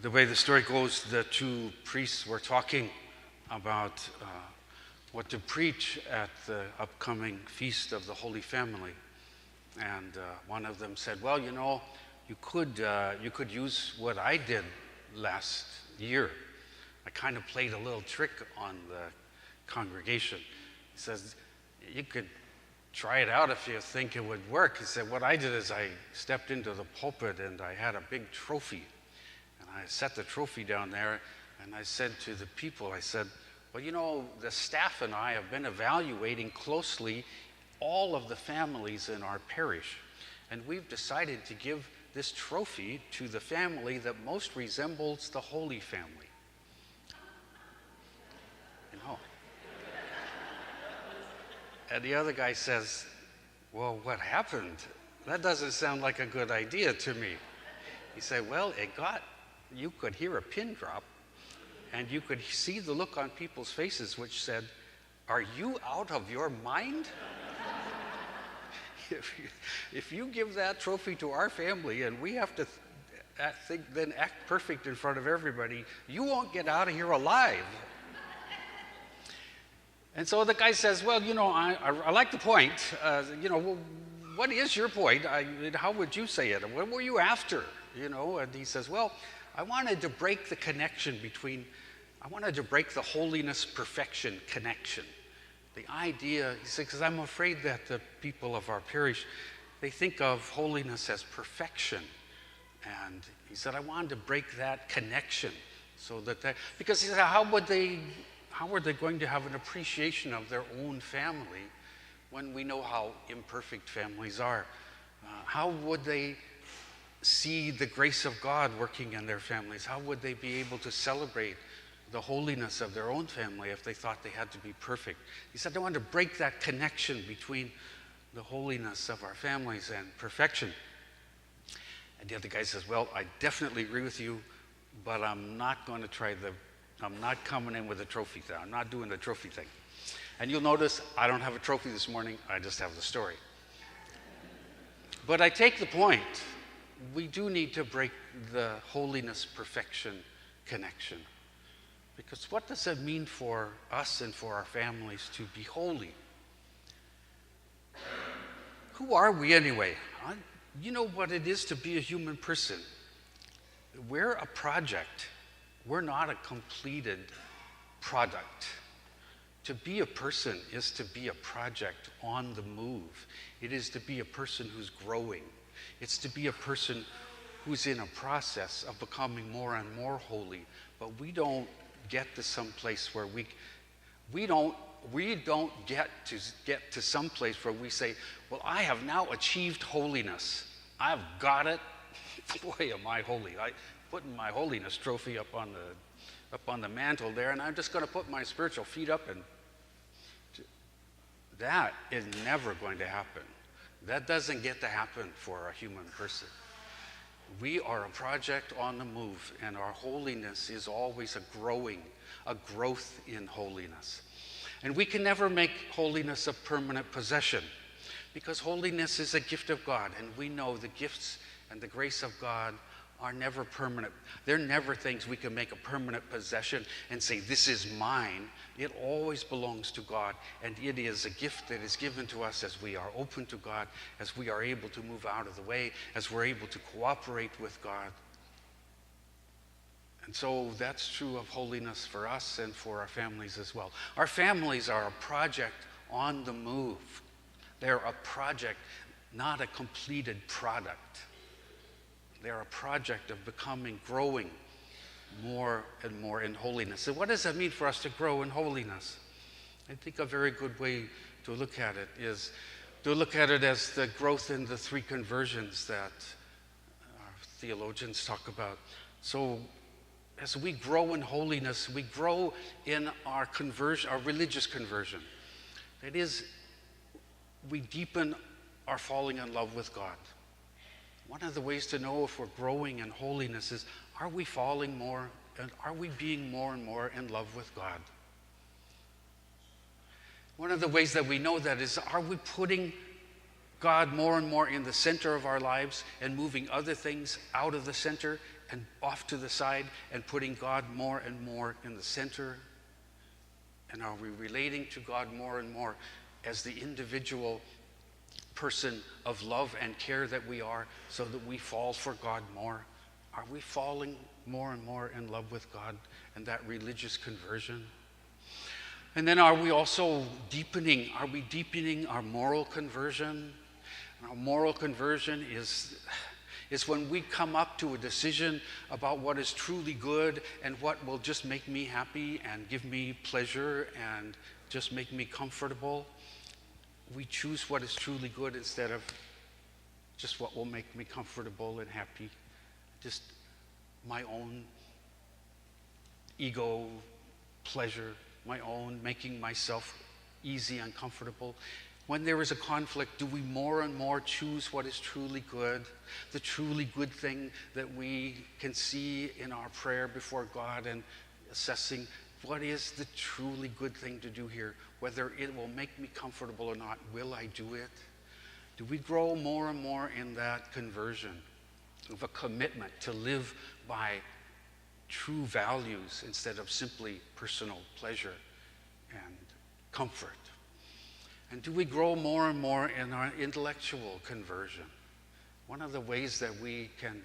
The way the story goes, the two priests were talking about what to preach at the upcoming feast of the Holy Family. And one of them said, well, you could use what I did last year. I kind of played a little trick on the congregation. He says, you could try it out if you think it would work. He said, what I did is I stepped into the pulpit and I had a big trophy. And I set the trophy down there and I said to the people, I said, well, the staff and I have been evaluating closely all of the families in our parish. And we've decided to give this trophy to the family that most resembles the Holy Family. And the other guy says, well, what happened? That doesn't sound like a good idea to me. He said, well, you could hear a pin drop, and you could see the look on people's faces which said, are you out of your mind? If you give that trophy to our family and we have to then act perfect in front of everybody, you won't get out of here alive. And so the guy says, well, I like the point. Well, what is your point? How would you say it? What were you after? And he says, well, I wanted to break the connection I wanted to break the holiness perfection connection. The idea, he said, because I'm afraid that the people of our parish, they think of holiness as perfection. And he said, I wanted to break that connection so because he said, how are they going to have an appreciation of their own family when we know how imperfect families are? How would they see the grace of God working in their families? How would they be able to celebrate the holiness of their own family if they thought they had to be perfect? He said, I want to break that connection between the holiness of our families and perfection. And the other guy says, well, I definitely agree with you, but I'm not coming in with a trophy thing. I'm not doing the trophy thing. And you'll notice I don't have a trophy this morning. I just have the story. But I take the point. We do need to break the holiness perfection connection. Because what does it mean for us and for our families to be holy? Who are we anyway? You know what it is to be a human person. We're a project. We're not a completed product. To be a person is to be a project on the move. It is to be a person who's growing. It's to be a person who's in a process of becoming more and more holy. But we don't get to some place where we don't get to some place where we say, well, I have now achieved holiness. I've got it. Boy, am I holy. I putting my holiness trophy up on the mantle there, and I'm just going to put my spiritual feet up, and that is never going to happen. That doesn't get to happen for a human person. We are a project on the move, and our holiness is always a growth in holiness. And we can never make holiness a permanent possession, because holiness is a gift of God, and we know the gifts and the grace of God are never permanent. They're never things we can make a permanent possession and say, this is mine. It always belongs to God, and it is a gift that is given to us as we are open to God, as we are able to move out of the way, as we're able to cooperate with God. And so that's true of holiness for us and for our families as well. Our families are a project on the move. They're a project, not a completed product. They're a project of growing more and more in holiness. So what does that mean for us to grow in holiness? I think a very good way to look at it is to look at it as the growth in the three conversions that our theologians talk about. So as we grow in holiness, we grow in our conversion, our religious conversion. That is, we deepen our falling in love with God. One of the ways to know if we're growing in holiness is, are we falling more, and are we being more and more in love with God? One of the ways that we know that is, are we putting God more and more in the center of our lives and moving other things out of the center and off to the side and putting God more and more in the center? And are we relating to God more and more as the individual person of love and care that we are, so that we fall for God more? Are we falling more and more in love with God and that religious conversion? And then are we deepening our moral conversion? And our moral conversion is when we come up to a decision about what is truly good and what will just make me happy and give me pleasure and just make me comfortable. We choose what is truly good instead of just what will make me comfortable and happy. Just my own ego pleasure, my own making myself easy and comfortable. When there is a conflict, do we more and more choose what is truly good, the truly good thing that we can see in our prayer before God, and assessing what is the truly good thing to do here? Whether it will make me comfortable or not, will I do it? Do we grow more and more in that conversion of a commitment to live by true values instead of simply personal pleasure and comfort? And do we grow more and more in our intellectual conversion? One of the ways that we can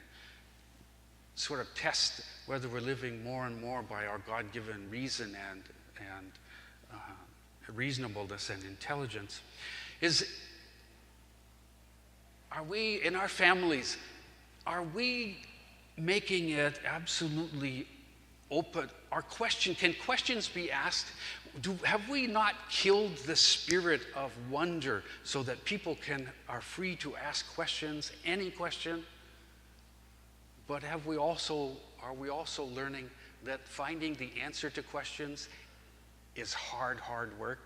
sort of test whether we're living more and more by our God-given reason and reasonableness and intelligence is, are we, in our families, are we making it absolutely open? Can questions be asked? Have we not killed the spirit of wonder so that people are free to ask questions, any question? But are we also learning that finding the answer to questions is hard work?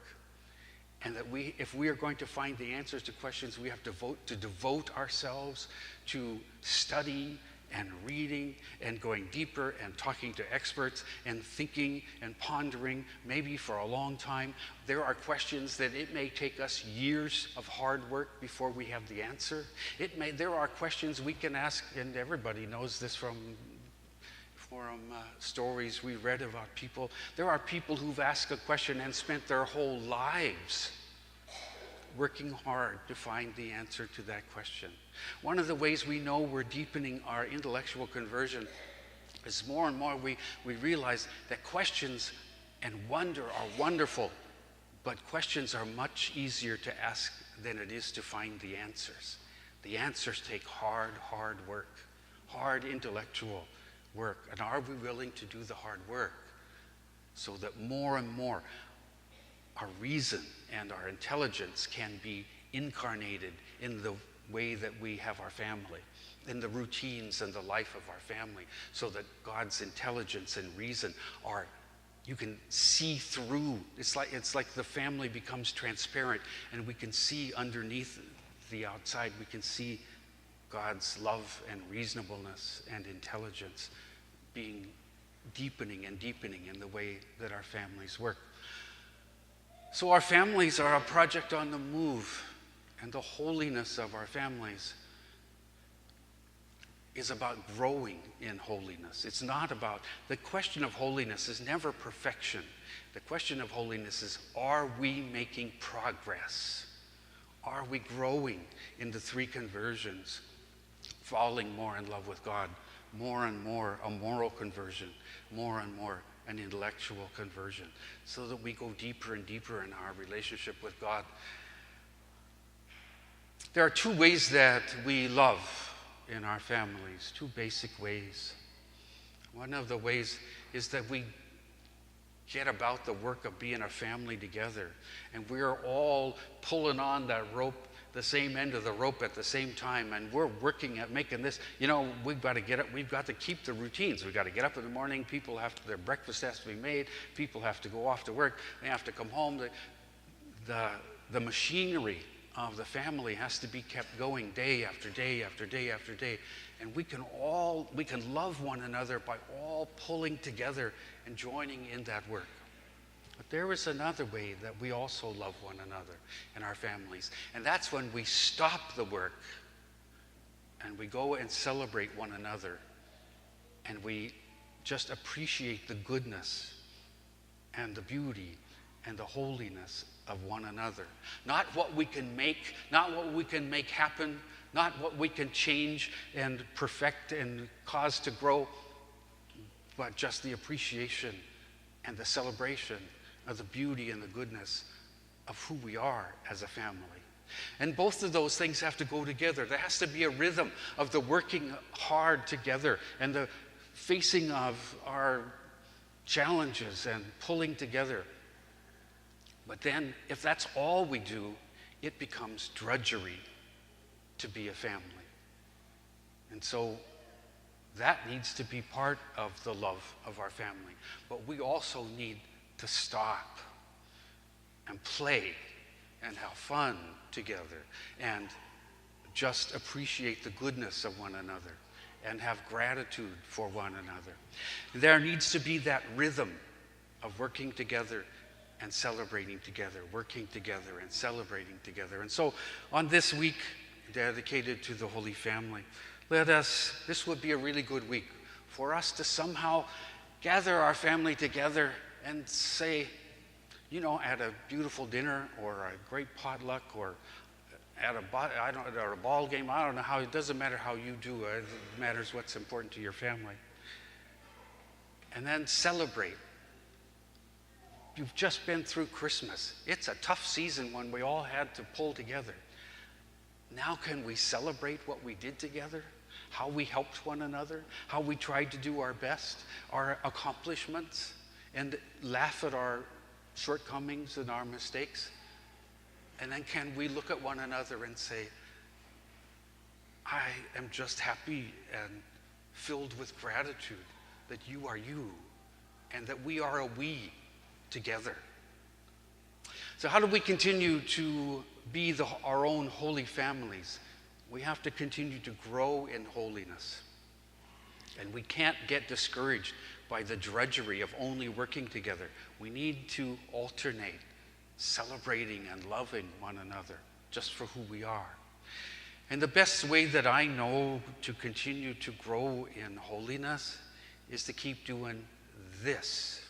And that if we are going to find the answers to questions, we have to devote ourselves to study and reading and going deeper and talking to experts and thinking and pondering, maybe for a long time. There are questions that it may take us years of hard work before we have the answer. There are questions we can ask, and everybody knows this from stories we read about people. There are people who've asked a question and spent their whole lives working hard to find the answer to that question. One of the ways we know we're deepening our intellectual conversion is more and more we realize that questions and wonder are wonderful, but questions are much easier to ask than it is to find the answers. The answers take hard work, hard intellectual work. And are we willing to do the hard work so that more and more our reason and our intelligence can be incarnated in the way that we have our family, in the routines and the life of our family, so that God's intelligence and reason you can see through. It's like the family becomes transparent and we can see underneath the outside. We can see God's love and reasonableness and intelligence deepening in the way that our families work. So our families are a project on the move, and the holiness of our families is about growing in holiness. It's not about, the question of holiness is never perfection. The question of holiness is, are we making progress? Are we growing in the three conversions, falling more in love with God, more and more a moral conversion, more and more an intellectual conversion, so that we go deeper and deeper in our relationship with God? There are two ways that we love in our families, two basic ways. One of the ways is that we get about the work of being a family together, and we're all pulling on that rope, the same end of the rope at the same time, and we're working at making this. We've got to get up, we've got to keep the routines. We've got to get up in the morning, their breakfast has to be made, people have to go off to work, they have to come home. The machinery of the family has to be kept going day after day after day after day. And we can love one another by all pulling together and joining in that work. But there is another way that we also love one another in our families. And that's when we stop the work and we go and celebrate one another and we just appreciate the goodness and the beauty and the holiness of one another. Not what we can make, not what we can make happen, not what we can change and perfect and cause to grow, but just the appreciation and the celebration of the beauty and the goodness of who we are as a family. And both of those things have to go together. There has to be a rhythm of the working hard together and the facing of our challenges and pulling together. But then, if that's all we do, it becomes drudgery to be a family. And so that needs to be part of the love of our family. But we also need to stop and play and have fun together and just appreciate the goodness of one another and have gratitude for one another. There needs to be that rhythm of working together and celebrating together, working together and celebrating together. And so on this week dedicated to the Holy Family, this would be a really good week for us to somehow gather our family together and say, at a beautiful dinner or a great potluck or at a ball game, I don't know how, it doesn't matter how you do it, it matters what's important to your family. And then celebrate. You've just been through Christmas. It's a tough season when we all had to pull together. Now can we celebrate what we did together? How we helped one another? How we tried to do our best? Our accomplishments? And laugh at our shortcomings and our mistakes? And then can we look at one another and say, I am just happy and filled with gratitude that you are you and that we are a we together. So how do we continue to be our own holy families? We have to continue to grow in holiness. And we can't get discouraged by the drudgery of only working together. We need to alternate celebrating and loving one another just for who we are. And the best way that I know to continue to grow in holiness is to keep doing this.